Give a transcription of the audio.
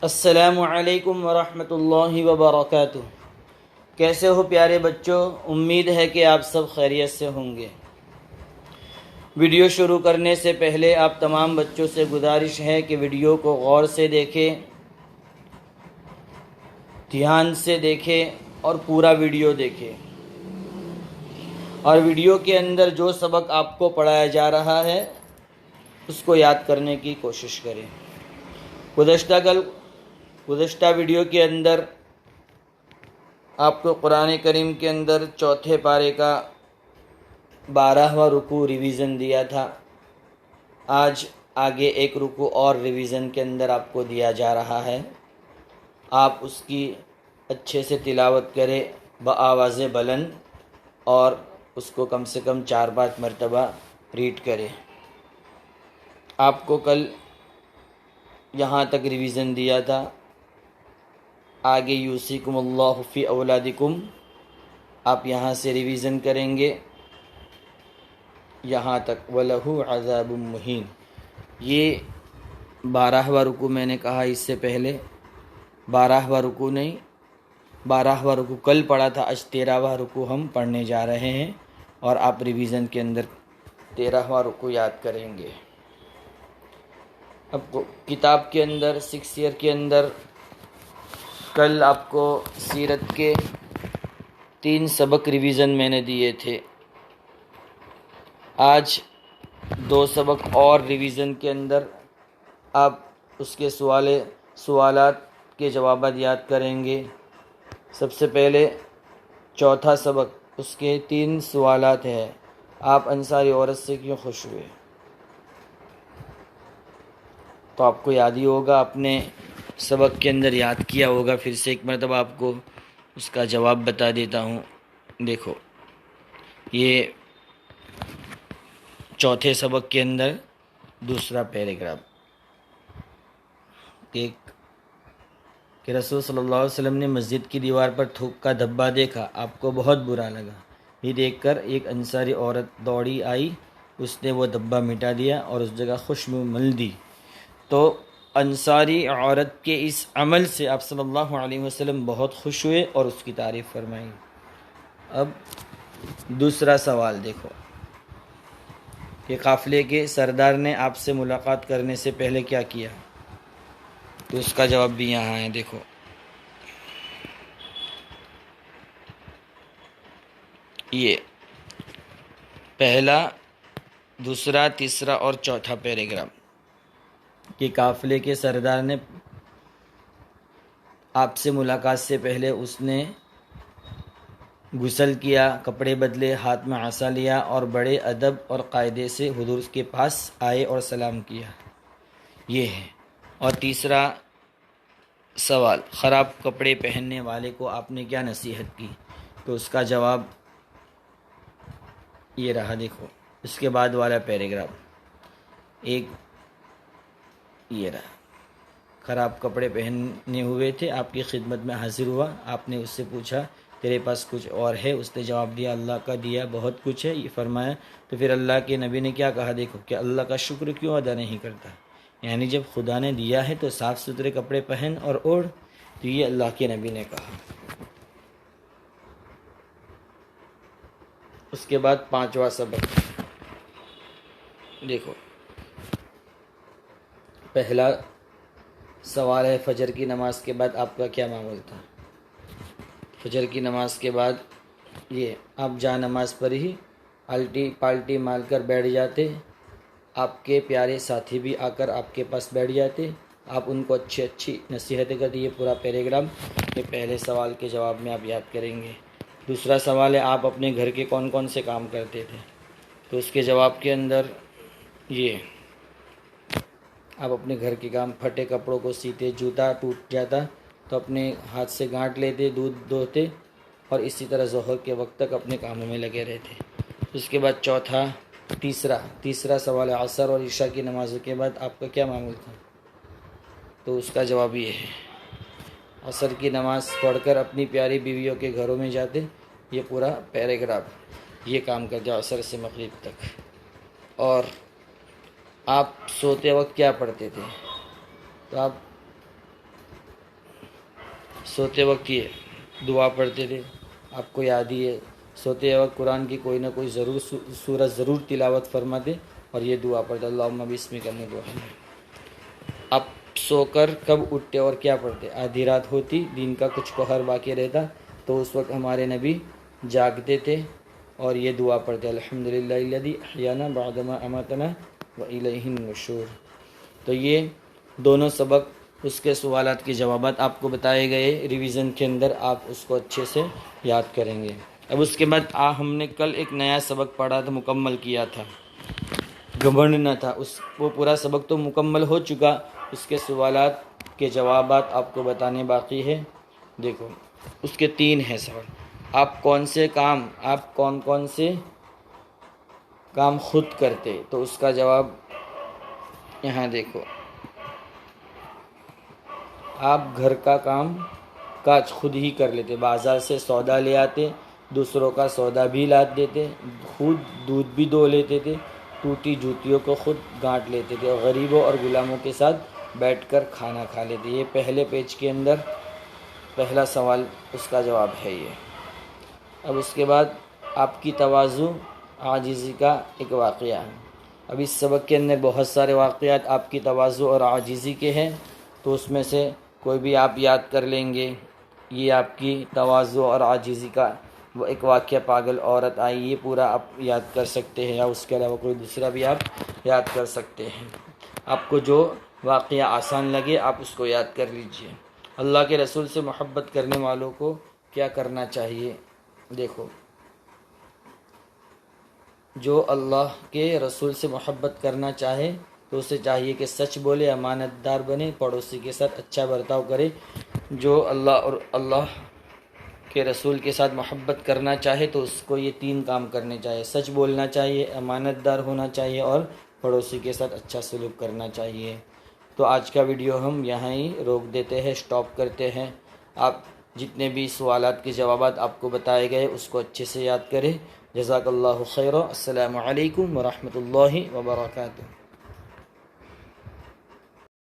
السلام علیکم ورحمۃ اللہ وبرکاتہ۔ کیسے ہو پیارے بچوں؟ امید ہے کہ آپ سب خیریت سے ہوں گے۔ ویڈیو شروع کرنے سے پہلے آپ تمام بچوں سے گزارش ہے کہ ویڈیو کو غور سے دیکھیں، دھیان سے دیکھیں اور پورا ویڈیو دیکھیں، اور ویڈیو کے اندر جو سبق آپ کو پڑھایا جا رہا ہے اس کو یاد کرنے کی کوشش کریں۔ گزشتہ ویڈیو کے اندر آپ کو قرآن کریم کے اندر چوتھے پارے کا 12واں رکوع ریویژن دیا تھا۔ آج آگے ایک رکوع اور ریویژن کے اندر آپ کو دیا جا رہا ہے۔ آپ اس کی اچھے سے تلاوت کریں بآواز بلند، اور اس کو کم سے کم 4-5 مرتبہ ریڈ کریں۔ آپ کو کل یہاں تک ریویژن دیا تھا، آگے یوصیکم اللہ فی اولادکم آپ یہاں سے ریویژن کریں گے یہاں تک وَلَهُ عَذَابٌ مُّهِينٌ۔ یہ 12واں رکوع میں نے کہا اس سے پہلے 12واں رکوع نہیں، 12واں رکوع کل پڑھا تھا، آج 13واں رکوع ہم پڑھنے جا رہے ہیں، اور آپ ریویژن کے اندر 13واں رکوع یاد کریں گے۔ اب کتاب کے اندر 6 ایئر کے اندر کل آپ کو سیرت کے 3 سبق ریویژن میں نے دیے تھے۔ آج 2 سبق اور ریویژن کے اندر آپ اس کے سوالات کے جوابات یاد کریں گے۔ سب سے پہلے چوتھا سبق، اس کے 3 سوالات ہیں۔ آپ انصاری عورت سے کیوں خوش ہوئے؟ تو آپ کو یاد ہی ہوگا، اپنے سبق کے اندر یاد کیا ہوگا، پھر سے ایک مرتبہ آپ کو اس کا جواب بتا دیتا ہوں۔ دیکھو، یہ چوتھے سبق کے اندر دوسرا پیراگراف، کہ رسول صلی اللہ علیہ وسلم نے مسجد کی دیوار پر تھوک کا دھبا دیکھا، آپ کو بہت برا لگا۔ یہ دیکھ کر ایک انصاری عورت دوڑی آئی، اس نے وہ دھبا مٹا دیا اور اس جگہ خوشبو مل دی۔ تو انصاری عورت کے اس عمل سے آپ صلی اللہ علیہ وسلم بہت خوش ہوئے اور اس کی تعریف فرمائی۔ اب دوسرا سوال دیکھو، کہ قافلے کے سردار نے آپ سے ملاقات کرنے سے پہلے کیا کیا؟ تو اس کا جواب بھی یہاں ہے، دیکھو۔ یہ پہلا، دوسرا، تیسرا اور چوتھا پیراگراف، کہ قافلے کے سردار نے آپ سے ملاقات سے پہلے اس نے غسل کیا، کپڑے بدلے، ہاتھ میں عصا لیا اور بڑے ادب اور قاعدے سے حضور کے پاس آئے اور سلام کیا، یہ ہے۔ اور تیسرا سوال، خراب کپڑے پہننے والے کو آپ نے کیا نصیحت کی؟ تو اس کا جواب یہ رہا، دیکھو۔ اس کے بعد والا پیراگراف ایک یہ رہا، خراب کپڑے پہنے ہوئے تھے، آپ کی خدمت میں حاضر ہوا، آپ نے اس سے پوچھا تیرے پاس کچھ اور ہے؟ اس نے جواب دیا اللہ کا دیا بہت کچھ ہے، یہ فرمایا۔ تو پھر اللہ کے نبی نے کیا کہا؟ دیکھو، کہ اللہ کا شکر کیوں ادا نہیں کرتا؟ یعنی جب خدا نے دیا ہے تو صاف ستھرے کپڑے پہن اور اوڑھ، تو یہ اللہ کے نبی نے کہا۔ اس کے بعد 5واں سبق، دیکھو۔ پہلا سوال ہے، فجر کی نماز کے بعد آپ کا کیا معمول تھا؟ فجر کی نماز کے بعد یہ آپ جا نماز پر ہی الٹی پالٹی مار کر بیٹھ جاتے، آپ کے پیارے ساتھی بھی آ کر آپ کے پاس بیٹھ جاتے، آپ ان کو اچھی نصیحتیں کرتے۔ یہ پورا پیراگراف یہ پہلے سوال کے جواب میں آپ یاد کریں گے۔ دوسرا سوال ہے، آپ اپنے گھر کے کون کون سے کام کرتے تھے؟ تو اس کے جواب کے اندر یہ آپ اپنے گھر کے کام، پھٹے کپڑوں کو سیتے، جوتا ٹوٹ جاتا تو اپنے ہاتھ سے گانٹھ لیتے، دودھ دوہتے، اور اسی طرح ظہر کے وقت تک اپنے کاموں میں لگے رہتے۔ اس کے بعد تیسرا سوال ہے، عصر اور عشاء کی نمازوں کے بعد آپ کا کیا معمول تھا؟ تو اس کا جواب یہ ہے، عصر کی نماز پڑھ کر اپنی پیاری بیویوں کے گھروں میں جاتے۔ یہ پورا پیراگراف یہ کام کرتے عصر سے مغرب تک۔ اور آپ سوتے وقت کیا پڑھتے تھے؟ تو آپ سوتے وقت یہ دعا پڑھتے تھے، آپ کو یاد ہی ہے، سوتے وقت قرآن کی کوئی نہ کوئی سورت ضرور تلاوت فرماتے اور یہ دعا پڑھتے، اللہم بسمک من آپ سو کر کب اٹھتے اور کیا پڑھتے؟ آدھی رات ہوتی، دن کا کچھ پہر باقی رہتا تو اس وقت ہمارے نبی جاگتے تھے اور یہ دعا پڑھتے، الحمدللہ الذی احیانا بعدما اماتنا والیہ النشور۔ تو یہ دونوں سبق، اس کے سوالات کے جوابات آپ کو بتائے گئے ریویژن کے اندر، آپ اس کو اچھے سے یاد کریں گے۔ اب اس کے بعد ہم نے کل ایک نیا سبق پڑھا تھا، مکمل کیا تھا، گھمنڈ نہ تھا، وہ پورا سبق تو مکمل ہو چکا، اس کے سوالات کے جوابات آپ کو بتانے باقی ہے۔ دیکھو اس کے 3 ہیں سوال، آپ کون کون سے کام خود کرتے، تو اس کا جواب یہاں دیکھو، آپ گھر کا کام کاج خود ہی کر لیتے، بازار سے سودا لے آتے، دوسروں کا سودا بھی لاد دیتے، خود دودھ بھی دو لیتے تھے، ٹوٹی جوتیوں کو خود گانٹ لیتے تھے، اور غریبوں اور غلاموں کے ساتھ بیٹھ کر کھانا کھا لیتے۔ یہ پہلے پیج کے اندر پہلا سوال، اس کا جواب ہے یہ۔ اب اس کے بعد آپ کی تواضع عاجزی کا ایک واقعہ ہے۔ اب اس سبق کے اندر بہت سارے واقعات آپ کی تواضع اور عاجزی کے ہیں، تو اس میں سے کوئی بھی آپ یاد کر لیں گے۔ یہ آپ کی تواضع اور عاجزی کا وہ ایک واقعہ، پاگل عورت آئی، یہ پورا آپ یاد کر سکتے ہیں، یا اس کے علاوہ کوئی دوسرا بھی آپ یاد کر سکتے ہیں۔ آپ کو جو واقعہ آسان لگے آپ اس کو یاد کر لیجئے۔ اللہ کے رسول سے محبت کرنے والوں کو کیا کرنا چاہیے؟ دیکھو، جو اللہ کے رسول سے محبت کرنا چاہے تو اسے چاہیے کہ سچ بولے، امانت دار بنے، پڑوسی کے ساتھ اچھا برتاؤ کرے۔ جو اللہ اور اللہ کے رسول کے ساتھ محبت کرنا چاہے تو اس کو یہ 3 کام کرنے چاہیے، سچ بولنا چاہیے، امانت دار ہونا چاہیے، اور پڑوسی کے ساتھ اچھا سلوک کرنا چاہیے۔ تو آج کا ویڈیو ہم یہاں ہی روک دیتے ہیں، سٹاپ کرتے ہیں۔ آپ جتنے بھی سوالات کے جوابات آپ کو بتائے گئے اس کو اچھے سے یاد کریں۔ جزاک اللہ خیر، السلام علیکم ورحمۃ اللہ وبرکاتہ۔